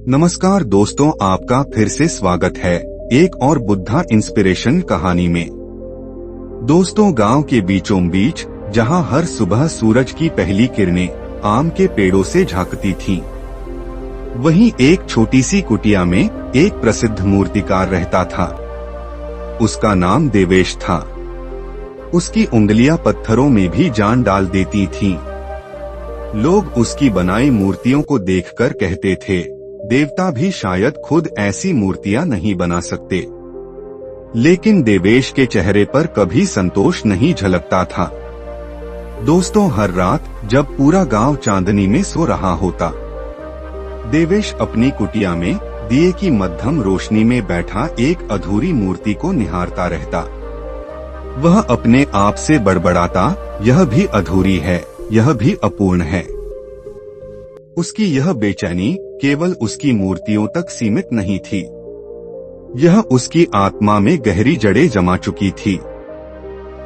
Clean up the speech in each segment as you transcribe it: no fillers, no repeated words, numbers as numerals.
नमस्कार दोस्तों, आपका फिर से स्वागत है एक और बुद्धा इंस्पिरेशन कहानी में। दोस्तों, गांव के बीचों बीच जहां हर सुबह सूरज की पहली किरणें आम के पेड़ों से झांकती थीं, वहीं एक छोटी सी कुटिया में एक प्रसिद्ध मूर्तिकार रहता था। उसका नाम देवेश था। उसकी उंगलियां पत्थरों में भी जान डाल देती थीं। लोग उसकी बनाई मूर्तियों को देखकर कहते थे, देवता भी शायद खुद ऐसी मूर्तियां नहीं बना सकते। लेकिन देवेश के चेहरे पर कभी संतोष नहीं झलकता था। दोस्तों, हर रात जब पूरा गांव चांदनी में सो रहा होता, देवेश अपनी कुटिया में दिए की मध्यम रोशनी में बैठा एक अधूरी मूर्ति को निहारता रहता। वह अपने आप से बड़बड़ाता, यह भी अधूरी है, यह भी अपूर्ण है। उसकी यह बेचैनी केवल उसकी मूर्तियों तक सीमित नहीं थी, यह उसकी आत्मा में गहरी जड़ें जमा चुकी थी।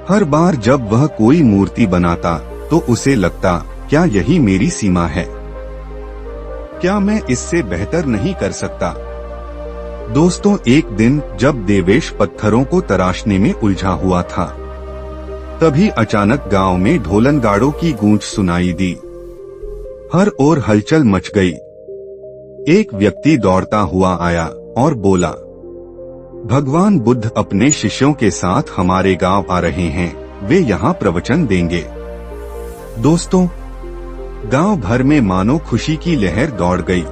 हर बार जब वह कोई मूर्ति बनाता तो उसे लगता, क्या यही मेरी सीमा है? क्या मैं इससे बेहतर नहीं कर सकता? दोस्तों, एक दिन जब देवेश पत्थरों को तराशने में उलझा हुआ था, तभी अचानक गांव में ढोलनगाड़ों की गूंज सुनाई दी। हर ओर हलचल मच गई। एक व्यक्ति दौड़ता हुआ आया और बोला, भगवान बुद्ध अपने शिष्यों के साथ हमारे गांव आ रहे हैं, वे यहाँ प्रवचन देंगे। दोस्तों, गांव भर में मानो खुशी की लहर दौड़ गई।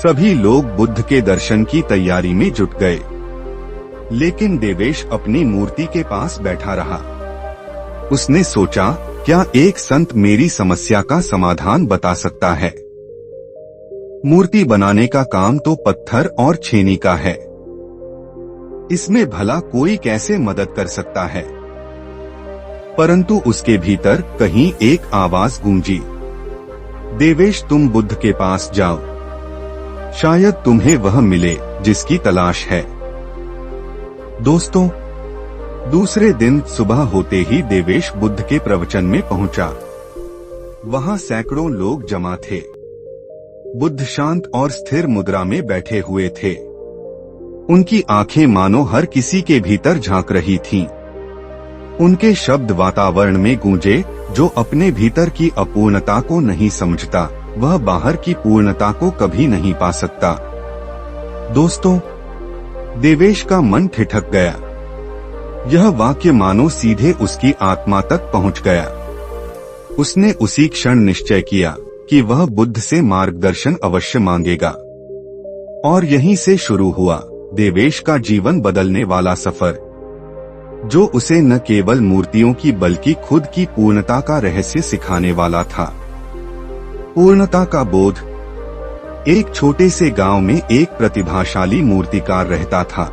सभी लोग बुद्ध के दर्शन की तैयारी में जुट गए। लेकिन देवेश अपनी मूर्ति के पास बैठा रहा। उसने सोचा, क्या एक संत मेरी समस्या का समाधान बता सकता है? मूर्ति बनाने का काम तो पत्थर और छेनी का है, इसमें भला कोई कैसे मदद कर सकता है? परंतु उसके भीतर कहीं एक आवाज गूंजी, देवेश, तुम बुद्ध के पास जाओ, शायद तुम्हें वह मिले जिसकी तलाश है। दोस्तों, दूसरे दिन सुबह होते ही देवेश बुद्ध के प्रवचन में पहुंचा। वहां सैकड़ों लोग जमा थे। बुद्ध शांत और स्थिर मुद्रा में बैठे हुए थे। उनकी आंखें मानो हर किसी के भीतर झांक रही थीं। उनके शब्द वातावरण में गूंजे, जो अपने भीतर की अपूर्णता को नहीं समझता, वह बाहर की पूर्णता को कभी नहीं पा सकता। दोस्तों, देवेश का मन ठिठक गया। यह वाक्य मानो सीधे उसकी आत्मा तक पहुंच गया। उसने उसी क्षण निश्चय किया कि वह बुद्ध से मार्गदर्शन अवश्य मांगेगा। और यहीं से शुरू हुआ देवेश का जीवन बदलने वाला सफर, जो उसे न केवल मूर्तियों की बल्कि खुद की पूर्णता का रहस्य सिखाने वाला था। पूर्णता का बोध। एक छोटे से गांव में एक प्रतिभाशाली मूर्तिकार रहता था।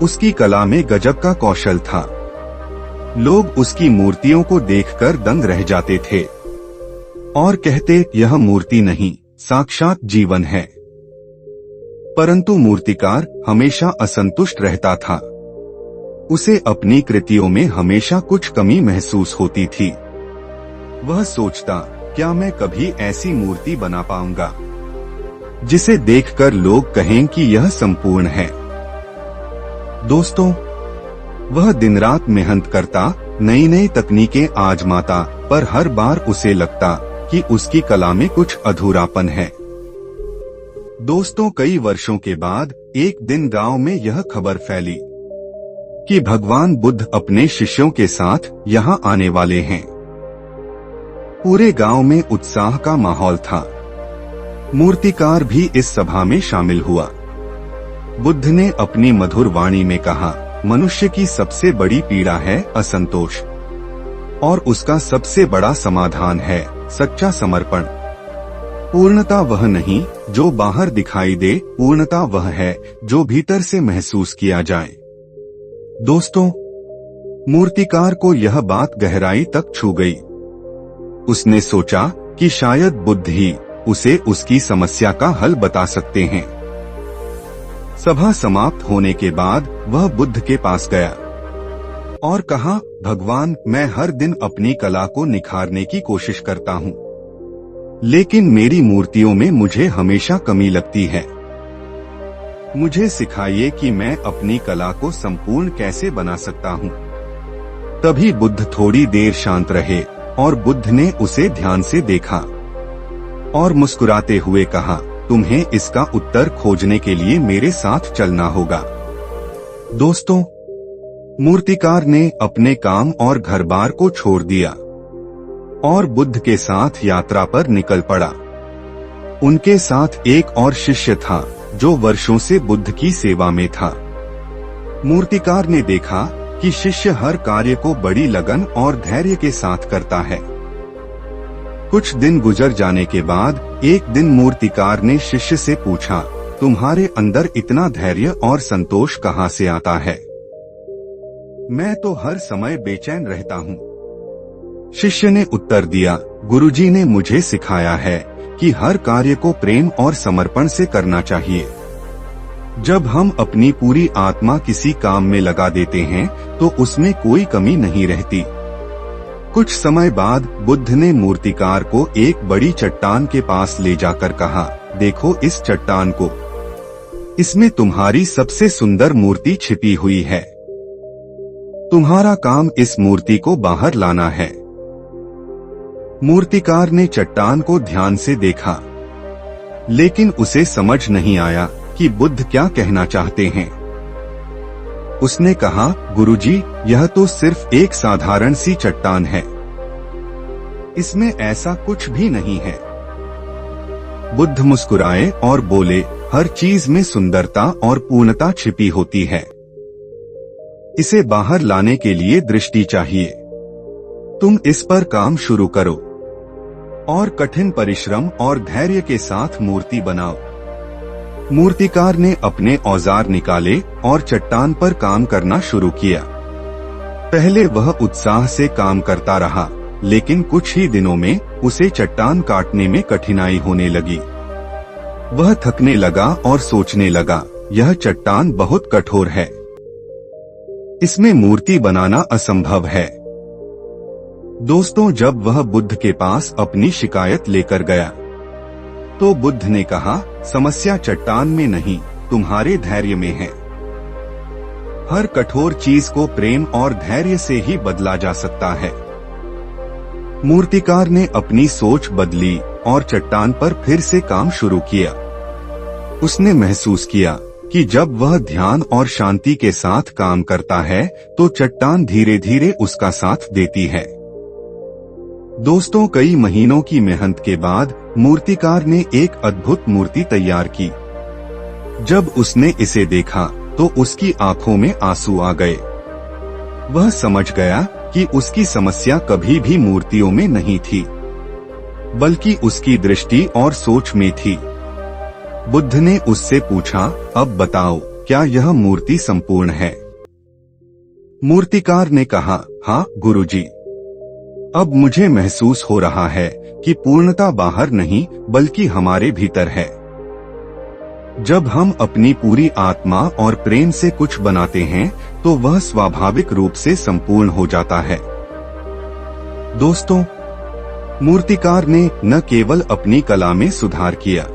उसकी कला में गजब का कौशल था। लोग उसकी मूर्तियों को देखकर दंग रह जाते थे और कहते, यह मूर्ति नहीं, साक्षात जीवन है। परंतु मूर्तिकार हमेशा असंतुष्ट रहता था। उसे अपनी कृतियों में हमेशा कुछ कमी महसूस होती थी। वह सोचता, क्या मैं कभी ऐसी मूर्ति बना पाऊंगा जिसे देखकर लोग कहें कि यह संपूर्ण है? दोस्तों, वह दिन रात मेहनत करता, नई नई तकनीकें आजमाता, पर हर बार उसे लगता कि उसकी कला में कुछ अधूरापन है। दोस्तों, कई वर्षों के बाद एक दिन गांव में यह खबर फैली कि भगवान बुद्ध अपने शिष्यों के साथ यहाँ आने वाले हैं। पूरे गांव में उत्साह का माहौल था। मूर्तिकार भी इस सभा में शामिल हुआ। बुद्ध ने अपनी मधुर वाणी में कहा, मनुष्य की सबसे बड़ी पीड़ा है असंतोष, और उसका सबसे बड़ा समाधान है सच्चा समर्पण। पूर्णता वह नहीं जो बाहर दिखाई दे, पूर्णता वह है जो भीतर से महसूस किया जाए। दोस्तों, मूर्तिकार को यह बात गहराई तक छू गई। उसने सोचा कि शायद बुद्ध ही उसे उसकी समस्या का हल बता सकते हैं। सभा समाप्त होने के बाद वह बुद्ध के पास गया और कहा, भगवान, मैं हर दिन अपनी कला को निखारने की कोशिश करता हूँ, लेकिन मेरी मूर्तियों में मुझे हमेशा कमी लगती है। मुझे सिखाइए कि मैं अपनी कला को संपूर्ण कैसे बना सकता हूँ। तभी बुद्ध थोड़ी देर शांत रहे और बुद्ध ने उसे ध्यान से देखा और मुस्कुराते हुए कहा, तुम्हें इसका उत्तर खोजने के लिए मेरे साथ चलना होगा। दोस्तों, मूर्तिकार ने अपने काम और घर-बार को छोड़ दिया और बुद्ध के साथ यात्रा पर निकल पड़ा। उनके साथ एक और शिष्य था जो वर्षों से बुद्ध की सेवा में था। मूर्तिकार ने देखा कि शिष्य हर कार्य को बड़ी लगन और धैर्य के साथ करता है। कुछ दिन गुजर जाने के बाद एक दिन मूर्तिकार ने शिष्य से पूछा, तुम्हारे अंदर इतना धैर्य और संतोष कहाँ से आता है? मैं तो हर समय बेचैन रहता हूँ। शिष्य ने उत्तर दिया, गुरुजी ने मुझे सिखाया है कि हर कार्य को प्रेम और समर्पण से करना चाहिए। जब हम अपनी पूरी आत्मा किसी काम में लगा देते हैं तो उसमें कोई कमी नहीं रहती। कुछ समय बाद बुद्ध ने मूर्तिकार को एक बड़ी चट्टान के पास ले जाकर कहा, देखो इस चट्टान को, इसमें तुम्हारी सबसे सुंदर मूर्ति छिपी हुई है। तुम्हारा काम इस मूर्ति को बाहर लाना है। मूर्तिकार ने चट्टान को ध्यान से देखा, लेकिन उसे समझ नहीं आया कि बुद्ध क्या कहना चाहते हैं। उसने कहा, गुरुजी, यह तो सिर्फ एक साधारण सी चट्टान है, इसमें ऐसा कुछ भी नहीं है। बुद्ध मुस्कुराए और बोले, हर चीज में सुंदरता और पूर्णता छिपी होती है। इसे बाहर लाने के लिए दृष्टि चाहिए। तुम इस पर काम शुरू करो और कठिन परिश्रम और धैर्य के साथ मूर्ति बनाओ। मूर्तिकार ने अपने औजार निकाले और चट्टान पर काम करना शुरू किया। पहले वह उत्साह से काम करता रहा, लेकिन कुछ ही दिनों में उसे चट्टान काटने में कठिनाई होने लगी। वह थकने लगा और सोचने लगा, यह चट्टान बहुत कठोर है, इसमें मूर्ति बनाना असंभव है। दोस्तों, जब वह बुद्ध के पास अपनी शिकायत लेकर गया तो बुद्ध ने कहा, समस्या चट्टान में नहीं, तुम्हारे धैर्य में है। हर कठोर चीज को प्रेम और धैर्य से ही बदला जा सकता है। मूर्तिकार ने अपनी सोच बदली और चट्टान पर फिर से काम शुरू किया। उसने महसूस किया कि जब वह ध्यान और शांति के साथ काम करता है तो चट्टान धीरे धीरे उसका साथ देती है। दोस्तों, कई महीनों की मेहनत के बाद मूर्तिकार ने एक अद्भुत मूर्ति तैयार की। जब उसने इसे देखा तो उसकी आंखों में आंसू आ गए। वह समझ गया कि उसकी समस्या कभी भी मूर्तियों में नहीं थी, बल्कि उसकी दृष्टि और सोच में थी। बुद्ध ने उससे पूछा, अब बताओ, क्या यह मूर्ति संपूर्ण है? मूर्तिकार ने कहा, हाँ गुरुजी, अब मुझे महसूस हो रहा है कि पूर्णता बाहर नहीं बल्कि हमारे भीतर है। जब हम अपनी पूरी आत्मा और प्रेम से कुछ बनाते हैं तो वह स्वाभाविक रूप से संपूर्ण हो जाता है। दोस्तों, मूर्तिकार ने न केवल अपनी कला में सुधार किया,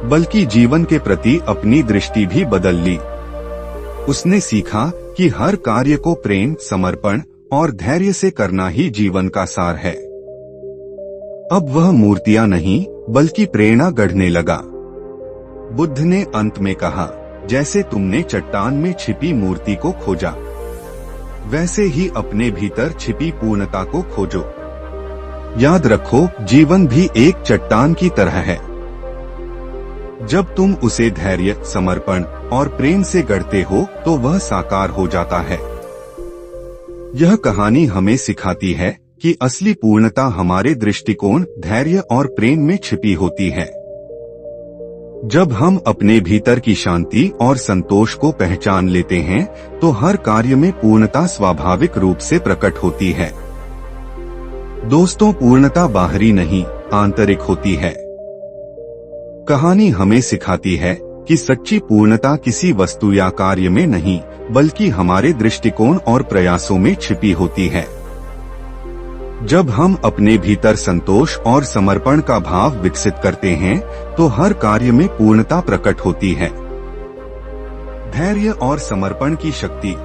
बल्कि जीवन के प्रति अपनी दृष्टि भी बदल ली। उसने सीखा कि हर कार्य को प्रेम, समर्पण और धैर्य से करना ही जीवन का सार है। अब वह मूर्तियां नहीं बल्कि प्रेरणा गढ़ने लगा। बुद्ध ने अंत में कहा, जैसे तुमने चट्टान में छिपी मूर्ति को खोजा, वैसे ही अपने भीतर छिपी पूर्णता को खोजो। याद रखो, जीवन भी एक चट्टान की तरह है। जब तुम उसे धैर्य, समर्पण और प्रेम से गढ़ते हो तो वह साकार हो जाता है। यह कहानी हमें सिखाती है कि असली पूर्णता हमारे दृष्टिकोण, धैर्य और प्रेम में छिपी होती है। जब हम अपने भीतर की शांति और संतोष को पहचान लेते हैं तो हर कार्य में पूर्णता स्वाभाविक रूप से प्रकट होती है। दोस्तों, पूर्णता बाहरी नहीं, आंतरिक होती है। कहानी हमें सिखाती है कि सच्ची पूर्णता किसी वस्तु या कार्य में नहीं बल्कि हमारे दृष्टिकोण और प्रयासों में छिपी होती है। जब हम अपने भीतर संतोष और समर्पण का भाव विकसित करते हैं तो हर कार्य में पूर्णता प्रकट होती है। धैर्य और समर्पण की शक्ति।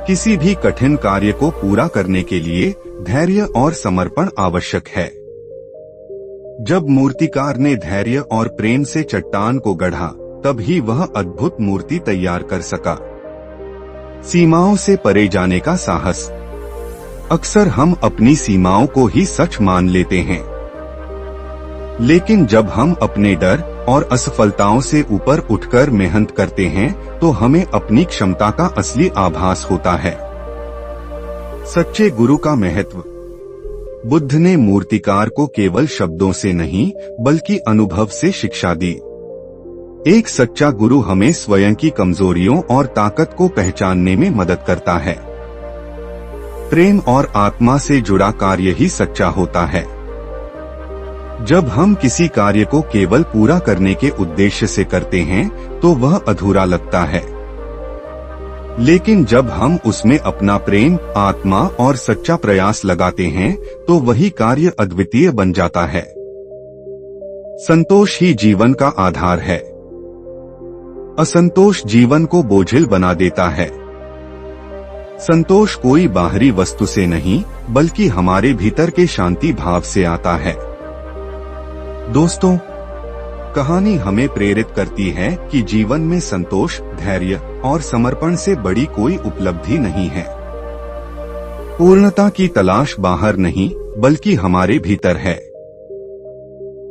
किसी भी कठिन कार्य को पूरा करने के लिए धैर्य और समर्पण आवश्यक है। जब मूर्तिकार ने धैर्य और प्रेम से चट्टान को गढ़ा, तब ही वह अद्भुत मूर्ति तैयार कर सका। सीमाओं से परे जाने का साहस। अक्सर हम अपनी सीमाओं को ही सच मान लेते हैं, लेकिन जब हम अपने डर और असफलताओं से ऊपर उठकर मेहनत करते हैं तो हमें अपनी क्षमता का असली आभास होता है। सच्चे गुरु का महत्व। बुद्ध ने मूर्तिकार को केवल शब्दों से नहीं बल्कि अनुभव से शिक्षा दी। एक सच्चा गुरु हमें स्वयं की कमजोरियों और ताकत को पहचानने में मदद करता है। प्रेम और आत्मा से जुड़ा कार्य ही सच्चा होता है। जब हम किसी कार्य को केवल पूरा करने के उद्देश्य से करते हैं तो वह अधूरा लगता है, लेकिन जब हम उसमें अपना प्रेम, आत्मा और सच्चा प्रयास लगाते हैं तो वही कार्य अद्वितीय बन जाता है। संतोष ही जीवन का आधार है। असंतोष जीवन को बोझिल बना देता है। संतोष कोई बाहरी वस्तु से नहीं बल्कि हमारे भीतर के शांति भाव से आता है। दोस्तों, कहानी हमें प्रेरित करती है कि जीवन में संतोष, धैर्य और समर्पण से बड़ी कोई उपलब्धि नहीं है। पूर्णता की तलाश बाहर नहीं बल्कि हमारे भीतर है।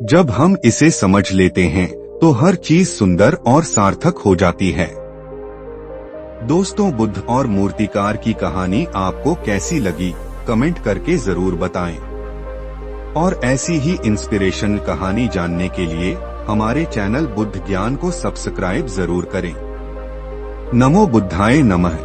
जब हम इसे समझ लेते हैं तो हर चीज सुंदर और सार्थक हो जाती है। दोस्तों, बुद्ध और मूर्तिकार की कहानी आपको कैसी लगी, कमेंट करके जरूर बताएं। और ऐसी ही इंस्पिरेशनल कहानी जानने के लिए हमारे चैनल बुद्ध ज्ञान को सब्सक्राइब जरूर करें। नमो बुद्धाय नमः।